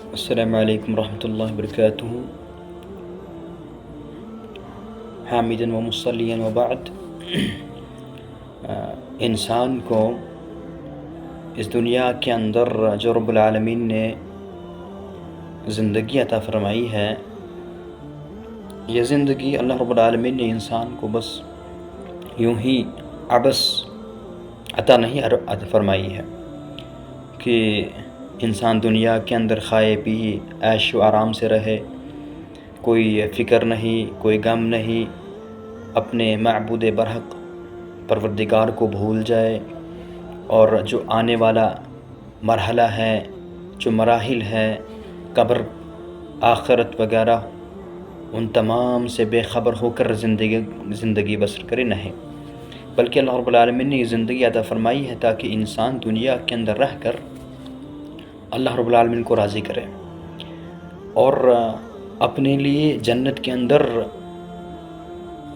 السلام علیکم ورحمۃ اللہ وبرکاتہ۔ حامدًا و مصلیًا و بعد، انسان کو اس دنیا کے اندر جو رب العالمین نے زندگی عطا فرمائی ہے، یہ زندگی اللہ رب العالمین نے انسان کو بس یوں ہی عبث عطا نہیں عطا فرمائی ہے کہ انسان دنیا کے اندر کھائے پیے عیش و آرام سے رہے، کوئی فکر نہیں، کوئی غم نہیں، اپنے معبود برحق پروردگار کو بھول جائے، اور جو آنے والا مرحلہ ہے، جو مراحل ہے، قبر، آخرت وغیرہ، ان تمام سے بے خبر ہو کر زندگی بسر کرے نہیں، بلکہ اللہ رب العالمین نے یہ زندگی عطا فرمائی ہے تاکہ انسان دنیا کے اندر رہ کر اللہ رب العالمین کو راضی کرے اور اپنے لیے جنت کے اندر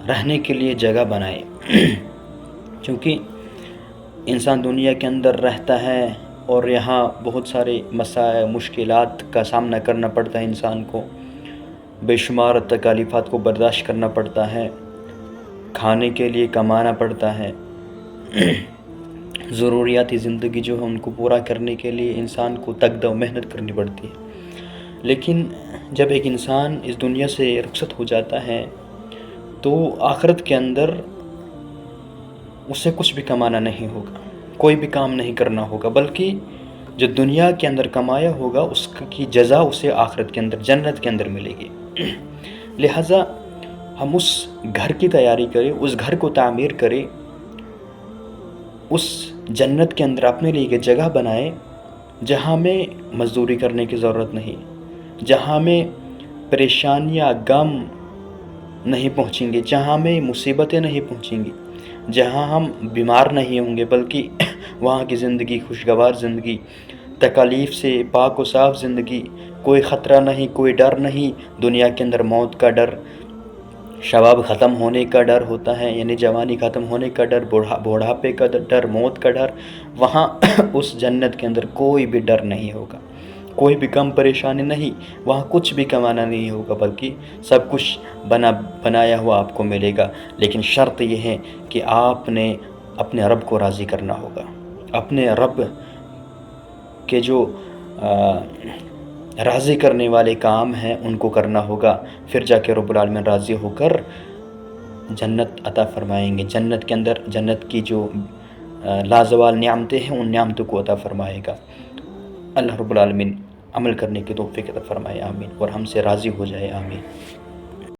رہنے کے لیے جگہ بنائے۔ کیونکہ انسان دنیا کے اندر رہتا ہے اور یہاں بہت سارے مسائل، مشکلات کا سامنا کرنا پڑتا ہے، انسان کو بے شمار تکالیفات کو برداشت کرنا پڑتا ہے، کھانے کے لیے کمانا پڑتا ہے، ضروریاتی زندگی جو ہے ان کو پورا کرنے کے لیے انسان کو تگدہ و محنت کرنی پڑتی ہے۔ لیکن جب ایک انسان اس دنیا سے رخصت ہو جاتا ہے تو آخرت کے اندر اسے کچھ بھی کمانا نہیں ہوگا، کوئی بھی کام نہیں کرنا ہوگا، بلکہ جو دنیا کے اندر کمایا ہوگا اس کی جزا اسے آخرت کے اندر، جنت کے اندر ملے گی۔ لہٰذا ہم اس گھر کی تیاری کریں، اس گھر کو تعمیر کریں، اس جنت کے اندر اپنے لیے ایک جگہ بنائیں جہاں میں مزدوری کرنے کی ضرورت نہیں، جہاں میں پریشانیاں، غم نہیں پہنچیں گے، جہاں میں مصیبتیں نہیں پہنچیں گی، جہاں ہم بیمار نہیں ہوں گے، بلکہ وہاں کی زندگی خوشگوار زندگی، تکالیف سے پاک و صاف زندگی، کوئی خطرہ نہیں، کوئی ڈر نہیں۔ دنیا کے اندر موت کا ڈر، شباب ختم ہونے کا ڈر ہوتا ہے، یعنی جوانی ختم ہونے کا ڈر، بوڑھاپے کا ڈر، موت کا ڈر، وہاں اس جنت کے اندر کوئی بھی ڈر نہیں ہوگا، کوئی بھی کم پریشانی نہیں، وہاں کچھ بھی کمانا نہیں ہوگا، بلکہ سب کچھ بنایا ہوا آپ کو ملے گا۔ لیکن شرط یہ ہے کہ آپ نے اپنے رب کو راضی کرنا ہوگا، اپنے رب کے جو راضی کرنے والے کام ہیں ان کو کرنا ہوگا، پھر جا کے رب العالمین راضی ہو کر جنت عطا فرمائیں گے۔ جنت کے اندر جنت کی جو لازوال نعمتیں ہیں ان نعمتوں کو عطا فرمائے گا۔ اللہ رب العالمین عمل کرنے کی توفیق عطا فرمائے، آمین، اور ہم سے راضی ہو جائے، آمین۔